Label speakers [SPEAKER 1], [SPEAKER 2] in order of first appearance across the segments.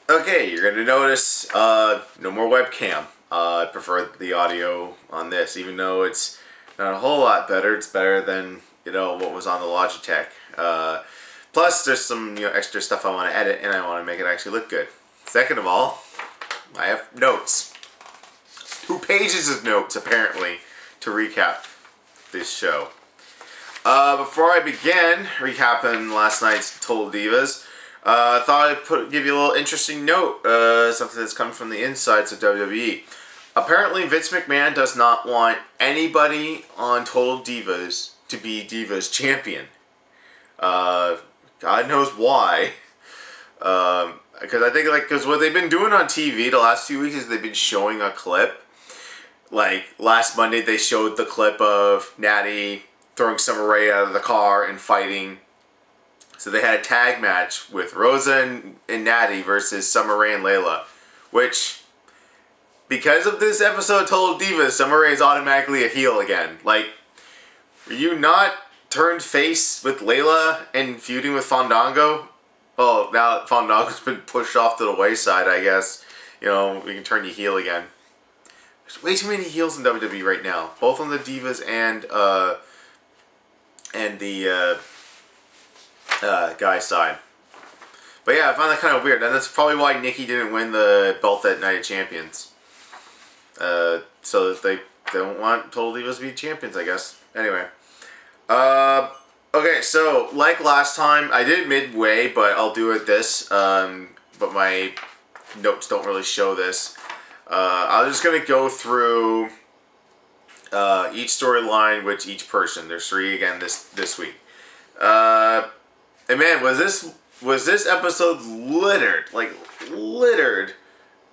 [SPEAKER 1] Okay, you're going to notice no more webcam. I prefer the audio on this, even though it's not a whole lot better. It's better than what was on the Logitech. Plus, there's some extra stuff I want to edit, and I want to make it actually look good. Second of all, I have notes. 2 pages of notes apparently to recap this show. Before I begin recapping last night's Total Divas, I thought I'd give you a little interesting note, something that's come from the insides of WWE. Apparently, Vince McMahon does not want anybody on Total Divas to be Divas champion. God knows why. Because I think because what they've been doing on TV the last few weeks is they've been showing a clip. Like last Monday, they showed the clip of Natty throwing Summer Rae out of the car and fighting. So they had a tag match with Rosa and Natty versus Summer Rae and Layla, which, because of this episode of Total Divas, Summer Rae is automatically a heel again. Like, were you not turned face with Layla and feuding with Fandango? Well, now that Fandango's been pushed off to the wayside, I guess, we can turn you heel again. There's way too many heels in WWE right now, both on the Divas and the guy's side. But yeah, I find that kind of weird, and that's probably why Nikki didn't win the belt at Night of Champions. So that they don't want Total Divas to be champions, I guess. Anyway. Okay, so like last time, I did it midway, but I'll do it this. But my notes don't really show this. I'm just going to go through each storyline with each person. There's 3 again this week. And man, was this episode littered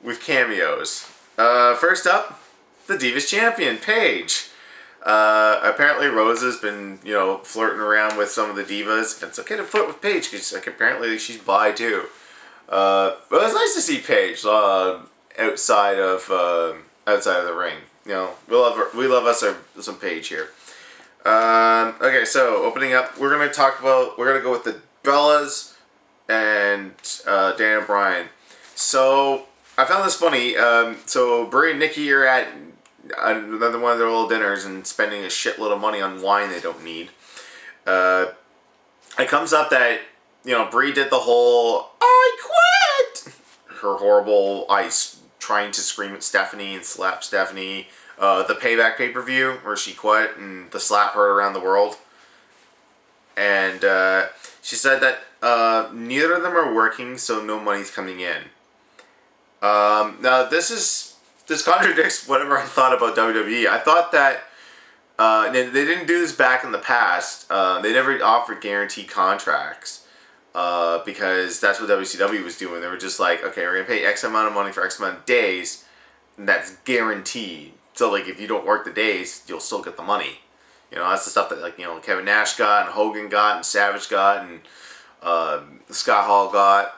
[SPEAKER 1] with cameos. First up, the Divas champion, Paige. Apparently Rosa's been, flirting around with some of the Divas. It's okay to flirt with Paige because apparently she's bi too. But it was nice to see Paige outside of the ring. We love us some Paige here. Okay, so opening up, we're gonna go with the Bellas and Dan and Bryan. So I found this funny. So Brie and Nikki are at another one of their little dinners and spending a shitload of money on wine they don't need. It comes up that Brie did the whole "I quit," her horrible trying to scream at Stephanie and slap Stephanie. The Payback pay-per-view where she quit and the slap heard around the world. And she said that neither of them are working, so no money's coming in. Now this contradicts whatever I thought about WWE. I thought that they didn't do this back in the past. They never offered guaranteed contracts because that's what WCW was doing. They were just like, okay, we're going to pay X amount of money for X amount of days, and that's guaranteed. So, if you don't work the days, you'll still get the money. That's the stuff that, Kevin Nash got, and Hogan got, and Savage got, and Scott Hall got.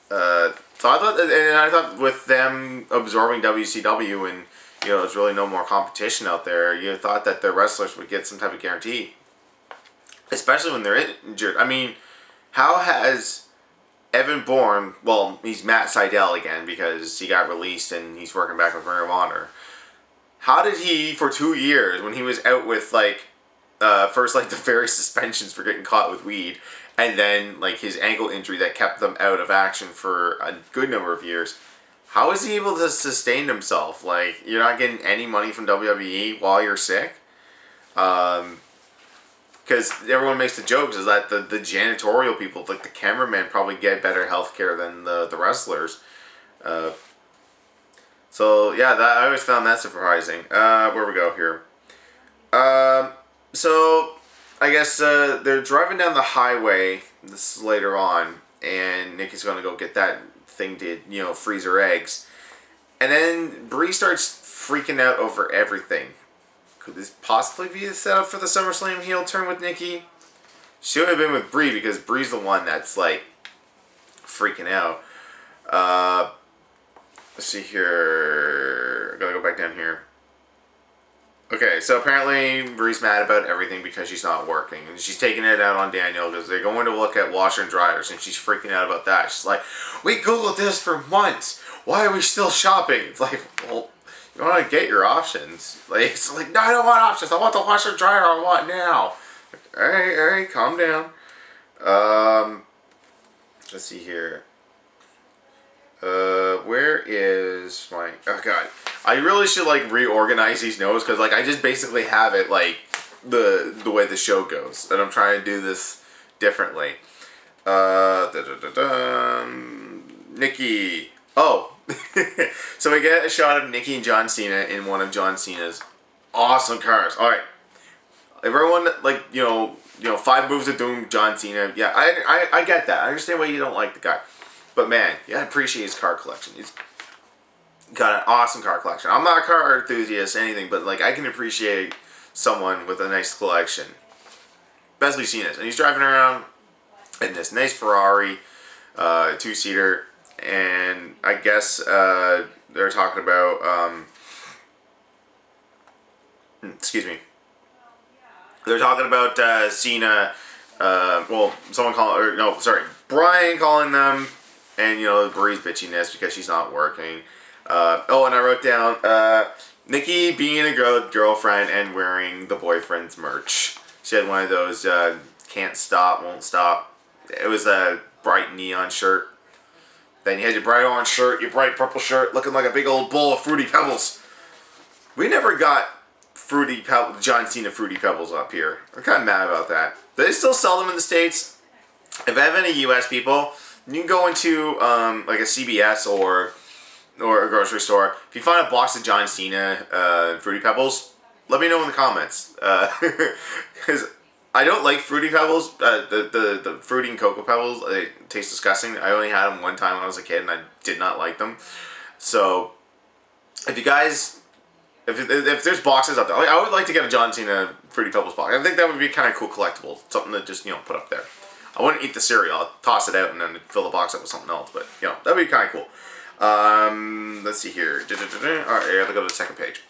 [SPEAKER 1] So I thought with them absorbing WCW and, there's really no more competition out there, you thought that the wrestlers would get some type of guarantee. Especially when they're injured. I mean, how has Evan Bourne, well, he's Matt Sydal again because he got released and he's working back with Ring of Honor. How did he, for 2 years, when he was out with, first, the various suspensions for getting caught with weed, and then, his ankle injury that kept them out of action for a good number of years, how is he able to sustain himself? You're not getting any money from WWE while you're sick? Because everyone makes the jokes is that the janitorial people, the cameramen, probably get better health care than the wrestlers. So, yeah, I always found that surprising. Where we go here? So, I guess they're driving down the highway, this is later on, and Nikki's going to go get that thing to, freeze her eggs. And then Brie starts freaking out over everything. Could this possibly be the setup for the SummerSlam heel turn with Nikki? She would have been with Brie because Brie's the one that's, freaking out. Let's see here. I gotta go back down here. Okay, so apparently Brie's mad about everything because she's not working. And she's taking it out on Daniel because they're going to look at washer and dryers and she's freaking out about that. She's like, we Googled this for months. Why are we still shopping? It's like, well, you want to get your options. Like, it's like, no, I don't want options. I want the washer and dryer I want now. Like, all right, calm down. Let's see here. Where is my... Oh, God. I really should, like, reorganize these notes, because, like, I just basically have it, like, the way the show goes. And I'm trying to do this differently. Nikki. Oh. So we get a shot of Nikki and John Cena in one of John Cena's awesome cars. Alright. Everyone, like, you know, 5 moves of doom, John Cena. Yeah, I get that. I understand why you don't like the guy. But man, you gotta appreciate his car collection. He's got an awesome car collection. I'm not a car enthusiast or anything, but like I can appreciate someone with a nice collection. Especially Cena's. And he's driving around in this nice Ferrari, 2-seater, and I guess they're talking about excuse me. They're talking about Cena. Someone calling, or no, sorry, Brian calling them. And, you know, Brie's bitchiness because she's not working. And I wrote down, Nikki being a girlfriend and wearing the boyfriend's merch. She had one of those, can't stop, won't stop. It was a bright neon shirt. Then you had your bright orange shirt, your bright purple shirt, looking like a big old bowl of Fruity Pebbles. We never got John Cena Fruity Pebbles up here. I'm kind of mad about that. They still sell them in the States. If I have any U.S. people... You can go into like a CVS or a grocery store. If you find a box of John Cena Fruity Pebbles, let me know in the comments. Because I don't like Fruity Pebbles. The Fruity and Cocoa Pebbles, they taste disgusting. I only had them one time when I was a kid and I did not like them. So if you guys, if there's boxes out there, I would like to get a John Cena Fruity Pebbles box. I think that would be kind of cool collectible. Something to just, put up there. I wouldn't eat the cereal. I'll toss it out and then fill the box up with something else. But, that'd be kind of cool. Let's see here. Alright, I gotta go to the second page.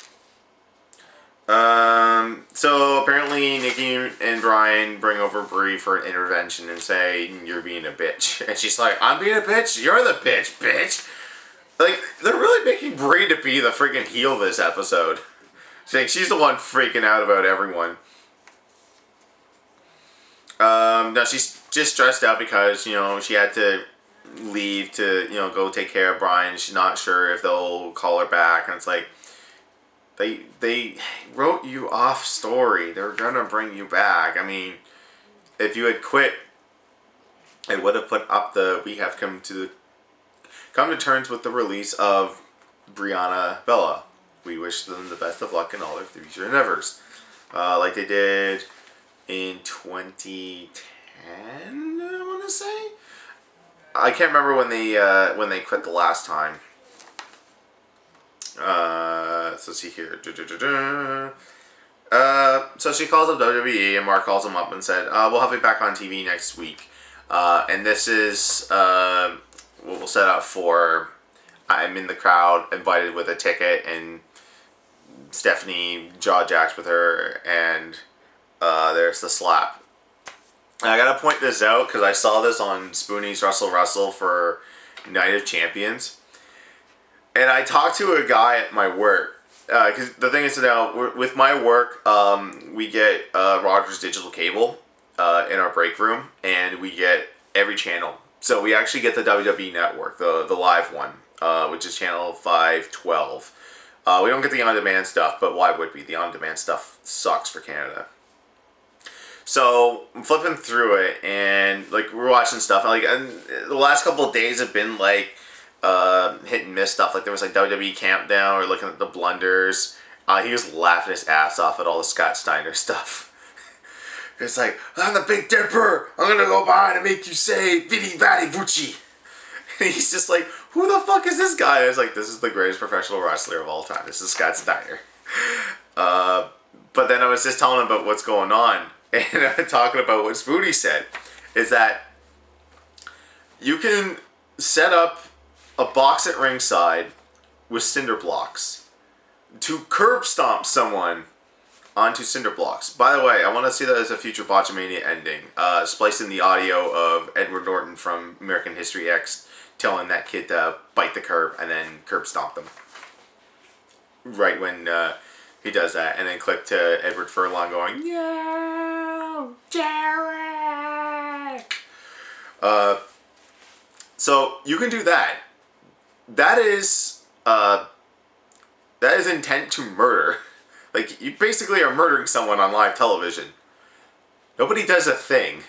[SPEAKER 1] So apparently Nikki and Brian bring over Brie for an intervention and say, you're being a bitch. And she's like, I'm being a bitch? You're the bitch. Like, they're really making Brie to be the freaking heel this episode. She's the one freaking out about everyone. No, she's just stressed out because, she had to leave to, go take care of Brian. She's not sure if they'll call her back. And it's like, they wrote you off story. They're gonna bring you back. I mean, if you had quit, it would have put up we have come to terms with the release of Brie Bella. We wish them the best of luck in all their future endeavors. Like they did in 2010, I want to say. I can't remember when they quit the last time. So see here. So she calls up WWE and Mark calls him up and said, we'll have you back on TV next week. And this is what we'll set up for. I'm in the crowd, invited with a ticket, and Stephanie jaw jacks with her, and there's the slap. And I gotta point this out because I saw this on Spoonie's Russell for Night of Champions. And I talked to a guy at my work. Because the thing is now, with my work, we get Rogers Digital Cable in our break room, and we get every channel. So we actually get the WWE Network, the live one, which is channel 512. We don't get the on-demand stuff, but why would we? The on-demand stuff sucks for Canada. So I'm flipping through it, and like we're watching stuff, and the last couple of days have been like hit and miss stuff. Like there was like WWE Countdown, or looking at the blunders. He was laughing his ass off at all the Scott Steiner stuff. It's like, I'm the Big Dipper. I'm gonna go behind and make you say Vidi Vadi Vucci. And he's just like, who the fuck is this guy? I was like, this is the greatest professional wrestler of all time. This is Scott Steiner. But then I was just telling him about what's going on. And talking about what Spoonie said. Is that you can set up a box at ringside with cinder blocks to curb stomp someone onto cinder blocks. By the way, I want to see that as a future Botchamania ending. Splice in the audio of Edward Norton from American History X telling that kid to bite the curb and then curb stomp them. Right when he does that, and then click to Edward Furlong going, "No, Derek." So you can do that. That is intent to murder. Like, you basically are murdering someone on live television. Nobody does a thing.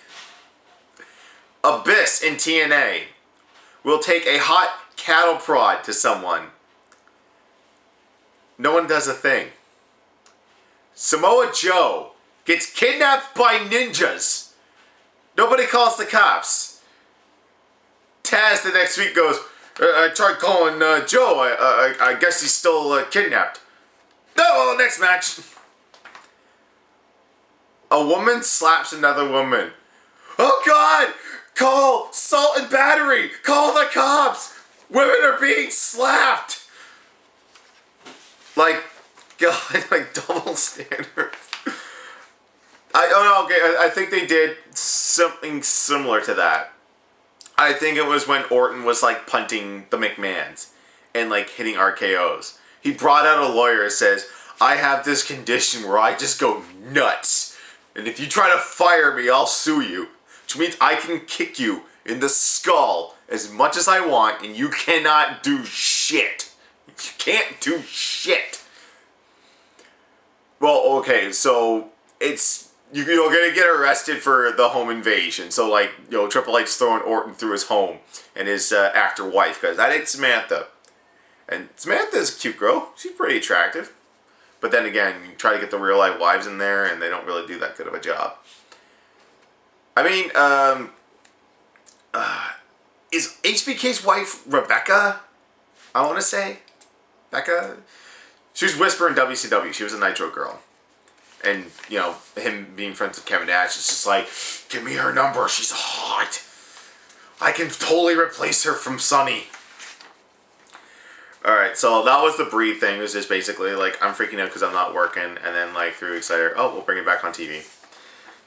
[SPEAKER 1] Abyss in TNA will take a hot cattle prod to someone. No one does a thing. Samoa Joe gets kidnapped by ninjas. Nobody calls the cops. Taz the next week goes, I tried calling Joe. I guess he's still kidnapped. No, next match. A woman slaps another woman. Oh God! Call assault and battery! Call the cops! Women are being slapped! Like, God, like double standards. I think they did something similar to that. I think it was when Orton was like punting the McMahons and like hitting RKOs. He brought out a lawyer and says, I have this condition where I just go nuts. And if you try to fire me, I'll sue you. Which means I can kick you in the skull as much as I want and you cannot do shit. You can't do shit. Well, okay, so it's... You're going to get arrested for the home invasion. So, like, Triple H throwing Orton through his home and his actor wife, because that ain't Samantha. And Samantha's a cute girl. She's pretty attractive. But then again, you try to get the real life wives in there, and they don't really do that good of a job. I mean, is HBK's wife Rebecca? I want to say. Becca? She was Whisper in WCW. She was a Nitro girl. And, him being friends with Kevin Nash, it's just like, give me her number. She's hot. I can totally replace her from Sunny. Alright, so that was the Brie thing. It was just basically like, I'm freaking out because I'm not working. And then like 3 weeks later, we'll bring it back on TV.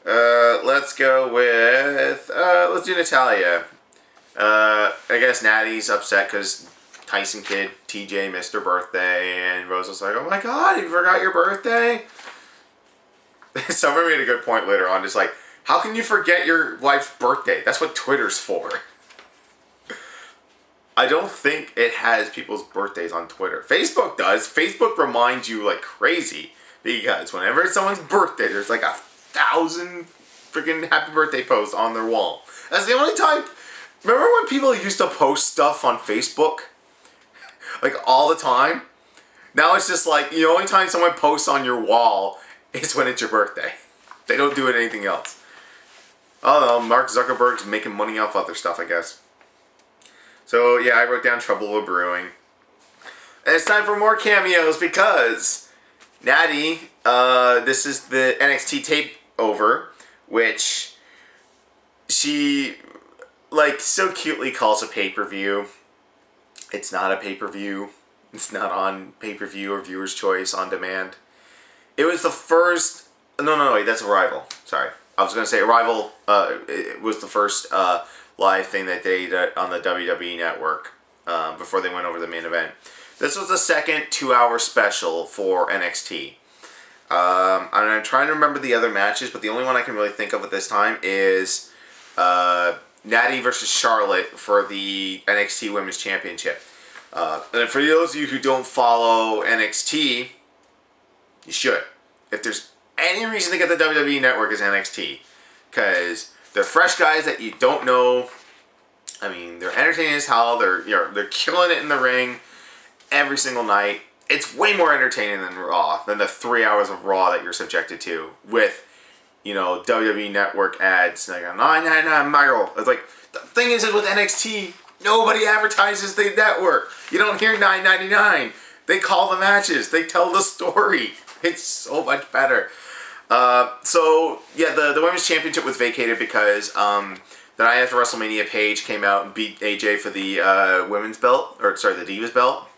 [SPEAKER 1] Let's go with, let's do Natalia. I guess Natty's upset because Tyson kid, TJ, missed her birthday. And Rose was like, oh my God, you forgot your birthday? Someone made a good point later on. Just like, how can you forget your wife's birthday? That's what Twitter's for. I don't think it has people's birthdays on Twitter. Facebook does. Facebook reminds you like crazy. Because whenever it's someone's birthday, there's like 1,000 freaking happy birthday posts on their wall. That's the only time... Remember when people used to post stuff on Facebook? Like all the time? Now it's just like, the only time someone posts on your wall is when it's your birthday. They don't do it anything else. I don't know, Mark Zuckerberg's making money off other stuff, I guess. So, yeah, I wrote down Trouble with Brewing. And it's time for more cameos because Natty, this is the NXT takeover, which she, like, so cutely calls a pay-per-view. It's not a pay-per-view. It's not on pay-per-view or viewer's choice on demand. It was the first... No, wait, that's Arrival. Sorry. I was going to say Arrival it was the first live thing that they did on the WWE Network before they went over the main event. This was the second 2-hour special for NXT. And I'm trying to remember the other matches, but the only one I can really think of at this time is Natty versus Charlotte for the NXT Women's Championship. And for those of you who don't follow NXT... You should. If there's any reason to get the WWE Network, is NXT. Because they're fresh guys that you don't know. I mean, they're entertaining as hell. They're killing it in the ring every single night. It's way more entertaining than Raw, than the 3 hours of Raw that you're subjected to. With, WWE Network ads. Like, $9.99 Michael. It's like, the thing is with NXT, nobody advertises the network. You don't hear $9.99. They call the matches. They tell the story. It's so much better. So, yeah, the Women's Championship was vacated because the night after WrestleMania, Paige came out and beat AJ for the women's belt, the Divas belt.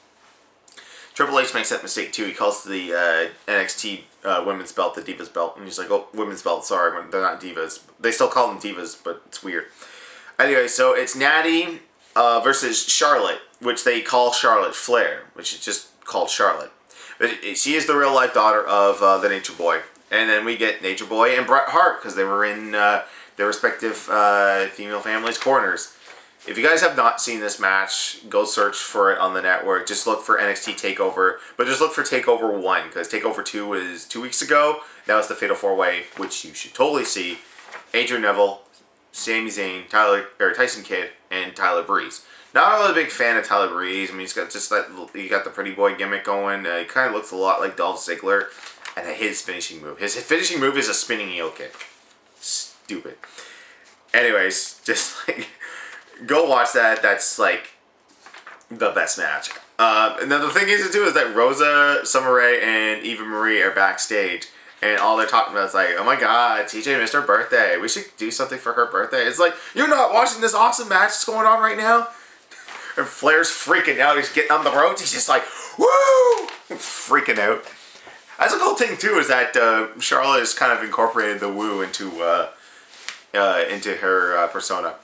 [SPEAKER 1] Triple H makes that mistake too. He calls the NXT women's belt the Divas belt, and he's like, "Oh, women's belt. Sorry, they're not Divas. They still call them Divas, but it's weird." Anyway, so it's Natty versus Charlotte, which they call Charlotte Flair, which is just called Charlotte. But she is the real life daughter of the Nature Boy, and then we get Nature Boy and Bret Hart because they were in their respective female families' corners. If you guys have not seen this match, go search for it on the network. Just look for NXT TakeOver. But just look for TakeOver 1, because TakeOver 2 was 2 weeks ago. That was the Fatal 4-Way, which you should totally see. Adrian Neville, Sami Zayn, Tyson Kidd, and Tyler Breeze. Not really a big fan of Tyler Breeze. I mean, he's got just that, he got the pretty boy gimmick going. He kind of looks a lot like Dolph Ziggler. And his finishing move. His finishing move is a spinning heel kick. Stupid. Anyways, just like... Go watch that. That's like the best match. And then the thing is too is that Rosa, Summer Rae, and Eva Marie are backstage, and all they're talking about is like, "Oh my God, TJ missed her birthday. We should do something for her birthday." It's like, you're not watching this awesome match that's going on right now. And Flair's freaking out. He's getting on the ropes. He's just like, "Woo!" freaking out. That's a cool thing too is that Charlotte has kind of incorporated the woo into her persona.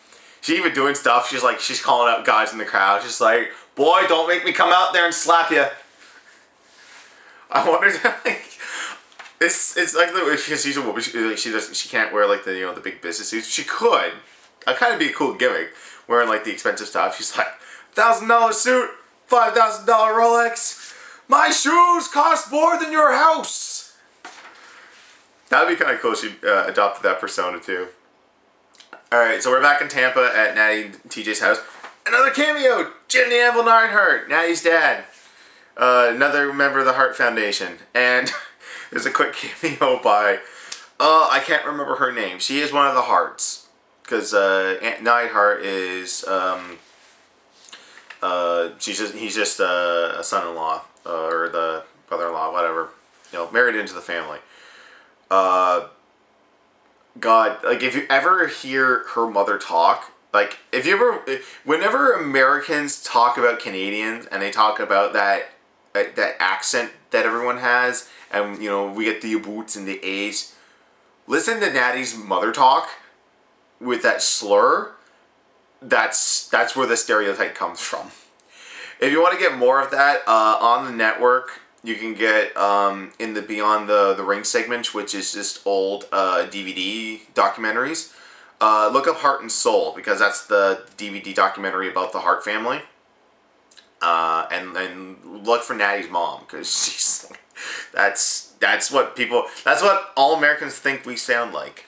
[SPEAKER 1] She's even doing stuff. She's calling out guys in the crowd. She's like, "Boy, don't make me come out there and slap you." I wonder, like, it's like because she's a woman. She can't wear like the big business suits. She could. That'd kind of be a cool gimmick, wearing like the expensive stuff. She's like, $1,000 suit, $5,000 Rolex. My shoes cost more than your house. That'd be kind of cool. She adopted that persona too. Alright, so we're back in Tampa at Natty and TJ's house. Another cameo! Jimmy Neville Neidhart, Natty's dad. Another member of the Hart Foundation. And there's a quick cameo by... I can't remember her name. She is one of the Harts. Because Neidhart is... he's just a son-in-law. Or the brother-in-law, whatever. Married into the family. God, like, if you ever hear her mother talk, like, whenever Americans talk about Canadians, and they talk about that accent that everyone has, and, we get the boots and the A's, listen to Natty's mother talk with that slur, that's where the stereotype comes from. If you want to get more of that, on the network, you can get in the Beyond the Ring segment, which is just old DVD documentaries. Look up Heart and Soul, because that's the DVD documentary about the Hart family. And look for Natty's mom, because she's that's what all Americans think we sound like.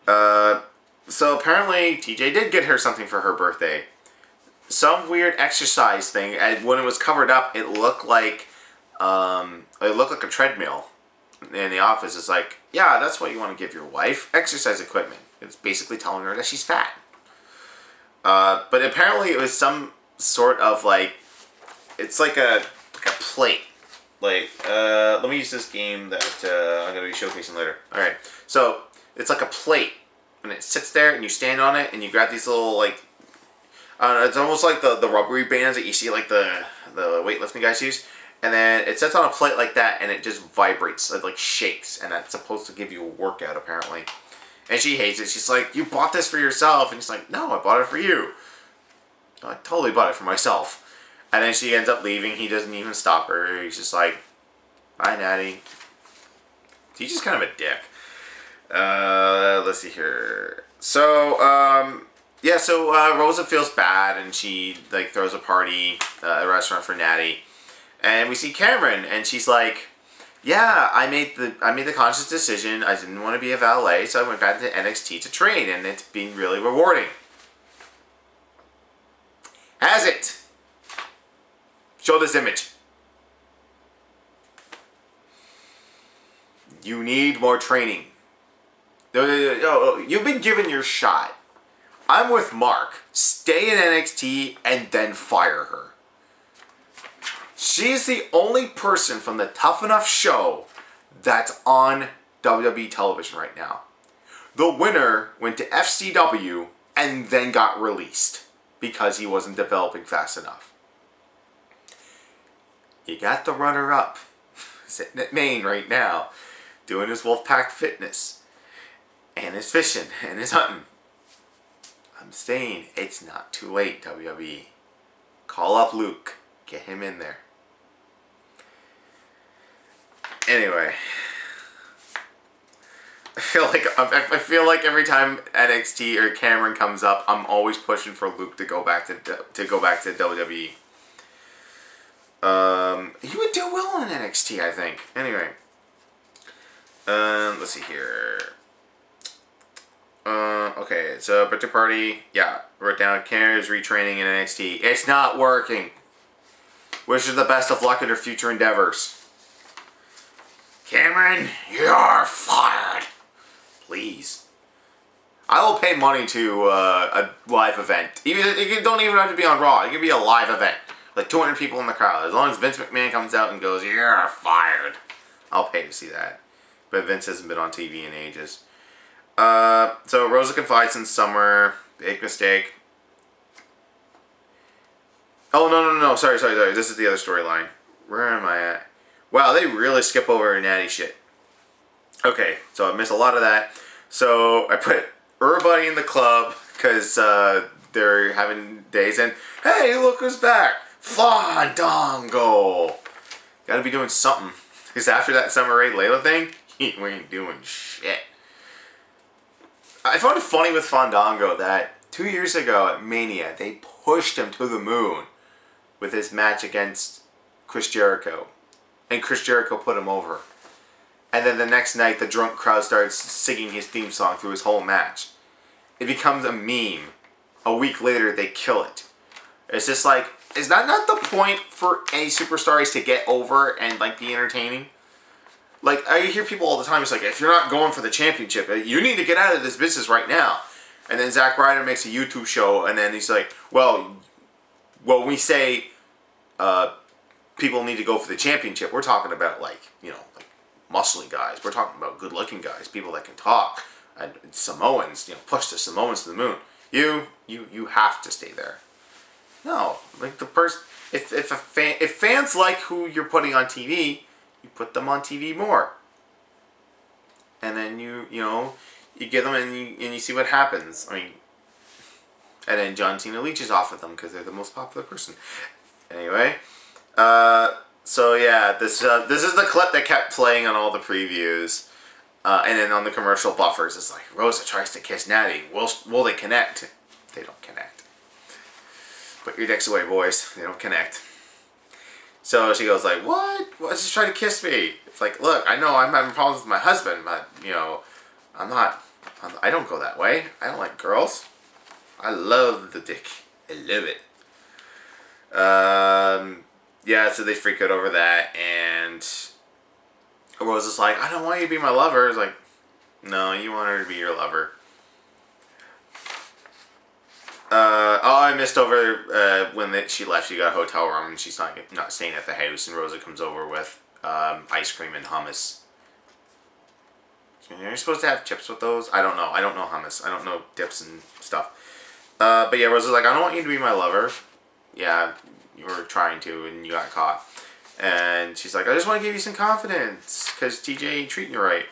[SPEAKER 1] So apparently TJ did get her something for her birthday. Some weird exercise thing, and when it was covered up, it looked like a treadmill in the office. It's like, yeah, that's what you want to give your wife, exercise equipment. It's basically telling her that she's fat. But apparently it was some sort of it's like a plate. Let me use this game that I'm going to be showcasing later. Alright, so it's like a plate, and it sits there, and you stand on it, and you grab these little, it's almost like the rubbery bands that you see the weightlifting guys use. And then it sits on a plate like that, and it just vibrates, it shakes, and that's supposed to give you a workout, apparently. And she hates it. She's like, "You bought this for yourself." And he's like, "No, I bought it for you." "No, I totally bought it for myself." And then she ends up leaving. He doesn't even stop her. He's just like, "Bye, Natty." He's just kind of a dick. Let's see here. So, Rosa feels bad, and she throws a party at a restaurant for Natty. And we see Cameron, and she's like, "Yeah, I made the conscious decision. I didn't want to be a valet, so I went back to NXT to train, and it's been really rewarding." Has it? Show this image. You need more training. You've been given your shot. I'm with Mark. Stay in NXT and then fire her. She's the only person from the Tough Enough show that's on WWE television right now. The winner went to FCW and then got released because he wasn't developing fast enough. You got the runner-up sitting at Maine right now, doing his Wolfpack fitness, and his fishing, and his hunting. I'm saying it's not too late, WWE. Call up Luke. Get him in there. Anyway, I feel like every time NXT or Cameron comes up, I'm always pushing for Luke to go back to WWE. He would do well in NXT, I think. Anyway, let's see here. Okay, it's a birthday party. Yeah, wrote down Cameron is retraining in NXT. It's not working. Wish her the best of luck in her future endeavors. Cameron, you're fired. Please. I will pay money to a live event. You don't even have to be on Raw. It can be a live event. Like 200 people in the crowd. As long as Vince McMahon comes out and goes, you're fired. I'll pay to see that. But Vince hasn't been on TV in ages. So Rosa confides in Summer. Big mistake. Oh, no. Sorry. This is the other storyline. Where am I at? Wow, they really skip over Natty shit. Okay, so I missed a lot of that. So I put everybody in the club because they're having days. And, hey, look who's back. Fandango. Gotta be doing something. Because after that Summer Rae Layla thing, we ain't doing shit. I found it funny with Fandango that 2 years ago at Mania, they pushed him to the moon with his match against Chris Jericho. And Chris Jericho put him over. And then the next night, the drunk crowd starts singing his theme song through his whole match. It becomes a meme. A week later, they kill it. It's just like, is that not the point for any superstar is to get over and like be entertaining? Like, I hear people all the time, it's like, if you're not going for the championship, you need to get out of this business right now. And then Zack Ryder makes a YouTube show, and then he's like, well, we say people need to go for the championship. We're talking about, like, you know, like muscly guys. We're talking about good-looking guys, people that can talk. And Samoans, you know, push the Samoans to the moon. You have to stay there. No, like the person, if fans like who you're putting on TV, you put them on TV more. And then you get them and you see what happens. I mean, and then John Cena leeches off of them because they're the most popular person. Anyway, so yeah, this is the clip that kept playing on all the previews, and then on the commercial buffers, it's like Rosa tries to kiss Natty. Will they connect? They don't connect. Put your dicks away, boys. They don't connect. So she goes like, what? What's she trying to kiss me? It's like, look, I know I'm having problems with my husband, but, you know, I don't go that way. I don't like girls. I love the dick. I love it. Yeah, so they freak out over that, and Rose is like, I don't want you to be my lover. It's like, no, you want her to be your lover. I missed over when she left. She got a hotel room and she's not staying at the house. And Rosa comes over with ice cream and hummus. You're supposed to have chips with those? I don't know. I don't know hummus. I don't know dips and stuff. But yeah, Rosa's like, I don't want you to be my lover. Yeah, you were trying to and you got caught. And she's like, I just want to give you some confidence because TJ ain't treating you right.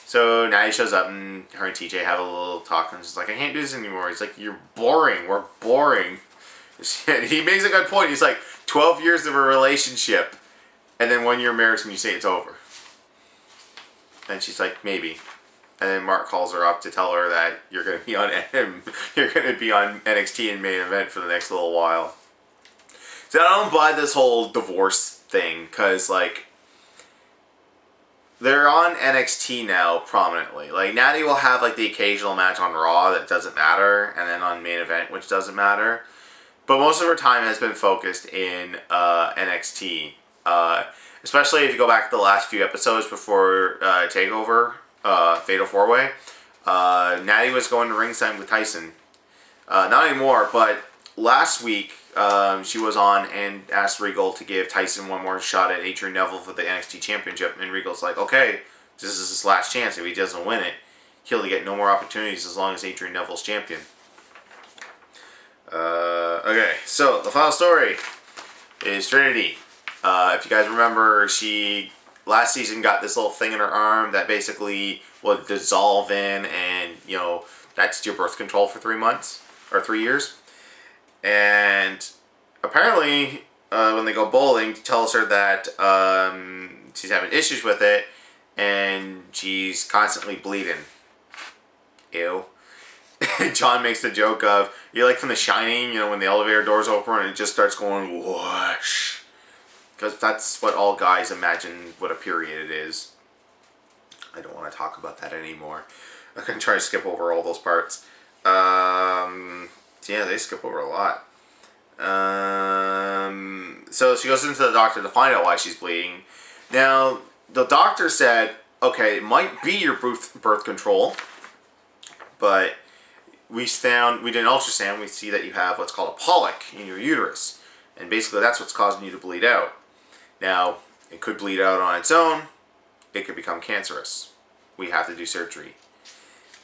[SPEAKER 1] So Natty shows up and her and TJ have a little talk and she's like, I can't do this anymore. He's like, you're boring. We're boring. He makes a good point. He's like, 12 years of a relationship and then 1 year marriage and you say it's over. And she's like, maybe. And then Mark calls her up to tell her that you're going to be on NXT and main event for the next little while. So I don't buy this whole divorce thing because, like, they're on NXT now prominently. Like, Natty will have, like, the occasional match on Raw that doesn't matter, and then on main event, which doesn't matter. But most of her time has been focused in NXT. Especially if you go back to the last few episodes before TakeOver, Fatal 4-Way. Natty was going to ringside with Tyson. Not anymore, but last week she was on and asked Regal to give Tyson one more shot at Adrian Neville for the NXT Championship. And Regal's like, okay, this is his last chance. If he doesn't win it, he'll get no more opportunities as long as Adrian Neville's champion. Okay, so the final story is Trinity. If you guys remember, she last season got this little thing in her arm that basically would dissolve in, and that's your birth control for 3 months or 3 years. And apparently, when they go bowling, he tells her that she's having issues with it, and she's constantly bleeding. Ew. John makes the joke of, you're like from The Shining, when the elevator doors open and it just starts going whoosh. Because that's what all guys imagine what a period is. I don't want to talk about that anymore. I'm going to try to skip over all those parts. Yeah, they skip over a lot. So she goes into the doctor to find out why she's bleeding. Now, the doctor said, okay, it might be your birth control, but we did an ultrasound, we see that you have what's called a polyp in your uterus. And basically that's what's causing you to bleed out. Now, it could bleed out on its own. It could become cancerous. We have to do surgery.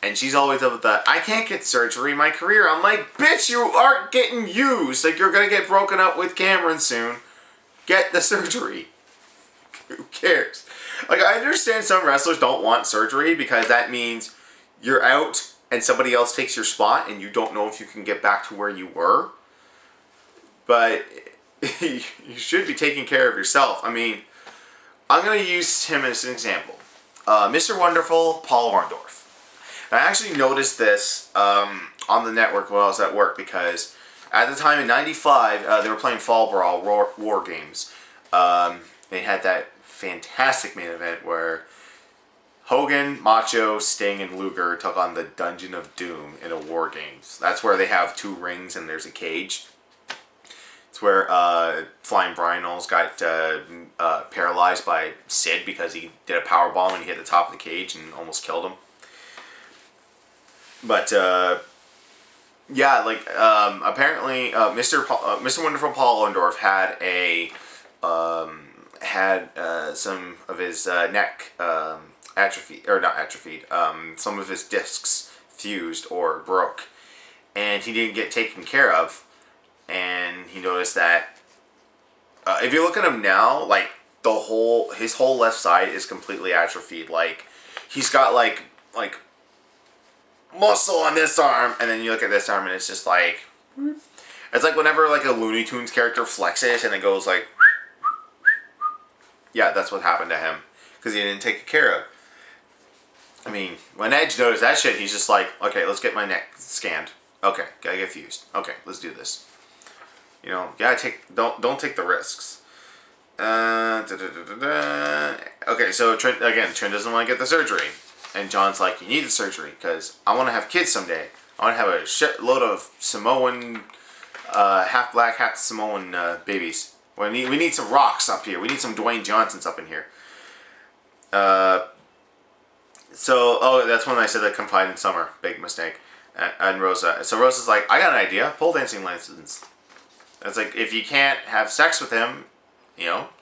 [SPEAKER 1] And she's always up with that, I can't get surgery in my career. I'm like, bitch, you aren't getting used. Like, you're going to get broken up with Cameron soon. Get the surgery. Who cares? Like, I understand some wrestlers don't want surgery because that means you're out and somebody else takes your spot and you don't know if you can get back to where you were. But you should be taking care of yourself. I mean, I'm going to use him as an example. Mr. Wonderful, Paul Orndorff. I actually noticed this on the network while I was at work because at the time in '95, they were playing Fall Brawl War Games. They had that fantastic main event where Hogan, Macho, Sting, and Luger took on the Dungeon of Doom in a War Games. That's where they have 2 rings and there's a cage. It's where Flying Brian Knowles got paralyzed by Sid because he did a powerbomb and he hit the top of the cage and almost killed him. But yeah, like apparently, Mr. Wonderful Paul Orndorff had some of his neck atrophied, or not atrophied. Some of his discs fused or broke, and he didn't get taken care of. And he noticed that if you look at him now, like his whole left side is completely atrophied. Like he's got like muscle on this arm, and then you look at this arm and it's just like, it's like whenever like a Looney Tunes character flexes and it goes like, yeah, that's what happened to him because he didn't take it care of. I mean, when Edge noticed that shit, he's just like, okay, let's get my neck scanned. Okay, gotta get fused. Okay, let's do this. Don't take the risks. Okay, so Trent doesn't want to get the surgery. And John's like, you need the surgery because I want to have kids someday. I want to have a shitload of Samoan, half black, half Samoan babies. We need some Rocks up here. We need some Dwayne Johnsons up in here. That's when I said that confide in Summer. Big mistake. And Rosa. So Rosa's like, I got an idea. Pole dancing license. It's like, if you can't have sex with him,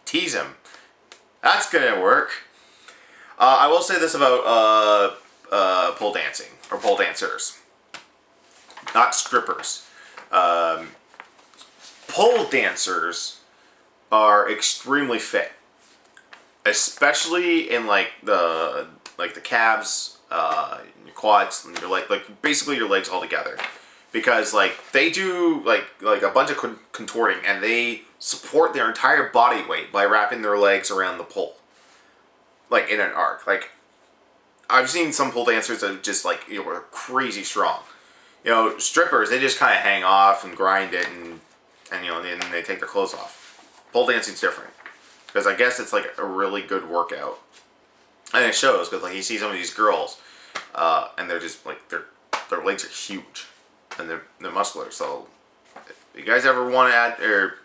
[SPEAKER 1] tease him. That's gonna work. I will say this about pole dancing, or pole dancers. Not strippers. Pole dancers are extremely fit. Especially in the calves, your quads, and your basically your legs all together. Because they do a bunch of contorting, and they support their entire body weight by wrapping their legs around the pole. In an arc. I've seen some pole dancers that just are crazy strong. Strippers, they just kind of hang off and grind it and then they take their clothes off. Pole dancing's different. Because I guess it's a really good workout. And it shows, because you see some of these girls, and they're just their legs are huge. And they're muscular. So if you guys ever want to add, or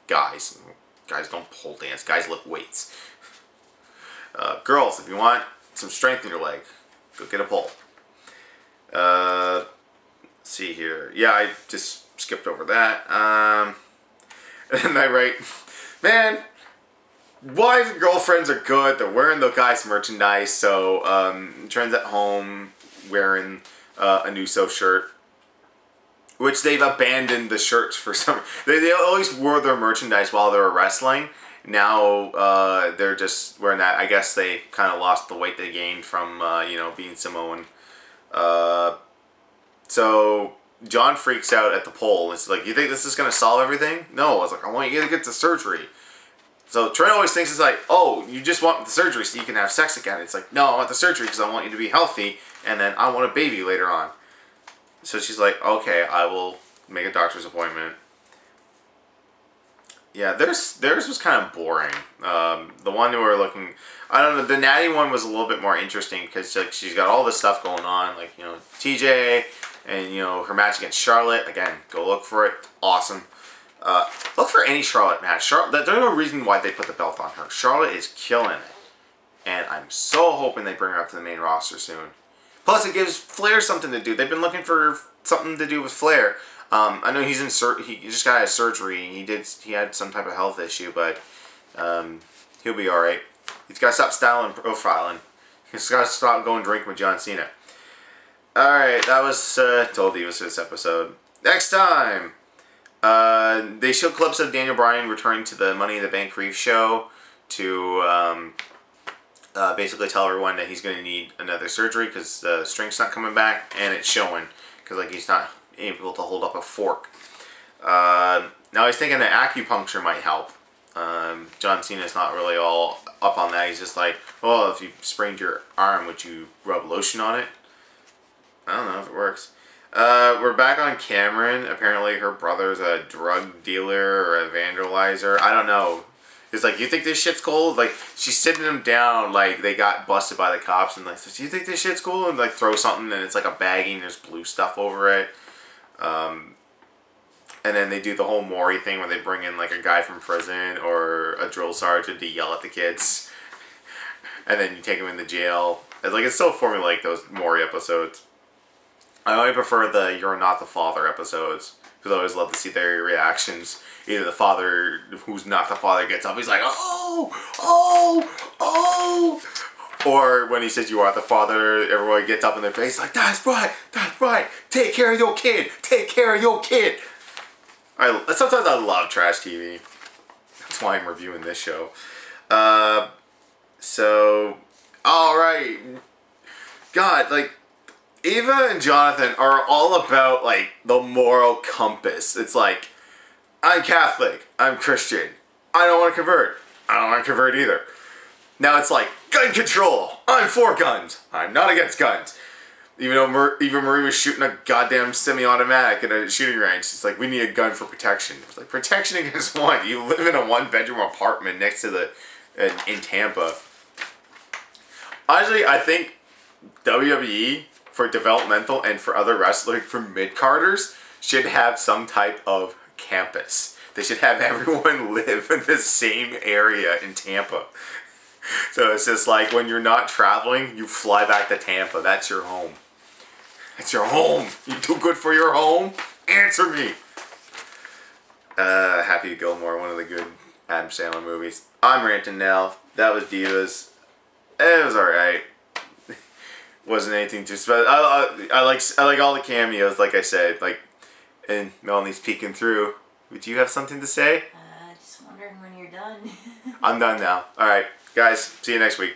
[SPEAKER 1] guys don't pole dance, guys lift weights. Girls, if you want some strength in your leg, go get a pole. Let's see here. Yeah, I just skipped over that. And I write, man, wives and girlfriends are good. They're wearing the guys' merchandise. So Trent's at home wearing a new So shirt, which they've abandoned the shirts for some. They always wore their merchandise while they were wrestling. Now they're just wearing that. I guess they kind of lost the weight they gained from being Samoan. So John freaks out at the pole. It's like, you think this is gonna solve everything? No. I was like, I want you to get the surgery. So Trent always thinks it's like, oh, you just want the surgery so you can have sex again. It's like, no, I want the surgery because I want you to be healthy, and then I want a baby later on. So she's like, okay, I will make a doctor's appointment. Yeah, theirs was kind of boring. The one we were looking, I don't know, the Natty one was a little bit more interesting because like she's got all this stuff going on, like TJ and her match against Charlotte. Again, go look for it. Awesome. Look for any Charlotte match. There's no reason why they put the belt on her. Charlotte is killing it, and I'm so hoping they bring her up to the main roster soon. Plus, it gives Flair something to do. They've been looking for something to do with Flair. I know he's he just got his surgery. He had some type of health issue, but he'll be all right. He's got to stop styling profiling. He's got to stop going drink with John Cena. All right, that was Told Divas for this episode. Next time, they show clips of Daniel Bryan returning to the Money in the Bank Reef show to basically tell everyone that he's going to need another surgery because the strength's not coming back, and it's showing because like he's not able to hold up a fork. Now he's thinking that acupuncture might help. John Cena's not really all up on that. He's just like, well, if you sprained your arm, would you rub lotion on it? I don't know if it works. We're back on Cameron. Apparently her brother's a drug dealer or a vandalizer. I don't know. It's like, you think this shit's cool? Like, she's sitting him down like they got busted by the cops and like, do you think this shit's cool? And like throw something and it's like a baggie and there's blue stuff over it. And then they do the whole Maury thing where they bring in like a guy from prison or a drill sergeant to yell at the kids. And then you take them into jail. It's so formulaic, those Maury episodes. I only prefer the You're Not the Father episodes. Because I always love to see their reactions. Either the father who's not the father gets up, he's like, oh, oh, oh. Or when he says you are the father, everyone gets up in their face like, that's right, take care of your kid, Sometimes I love trash TV. That's why I'm reviewing this show. Alright. God, like, Eva and Jonathan are all about, like, the moral compass. It's like, I'm Catholic, I'm Christian, I don't want to convert, I don't want to convert either. Now it's like, gun control, I'm for guns, I'm not against guns. Even though Eva Marie was shooting a goddamn semi-automatic at a shooting range, it's like, we need a gun for protection. It's like, protection against what? You live in a one-bedroom apartment next to in Tampa. Honestly, I think WWE, for developmental and for other wrestlers, for mid-carders, should have some type of campus. They should have everyone live in the same area in Tampa. So it's just like, when you're not traveling, you fly back to Tampa. That's your home. It's your home. You do good for your home? Answer me. Happy Gilmore, one of the good Adam Sandler movies. I'm ranting now. That was Divas. It was alright. Wasn't anything too special. I like all the cameos, like I said. Like, and Melanie's peeking through. Would you have something to say?
[SPEAKER 2] Just wondering when you're done.
[SPEAKER 1] I'm done now. Alright, guys. See you next week.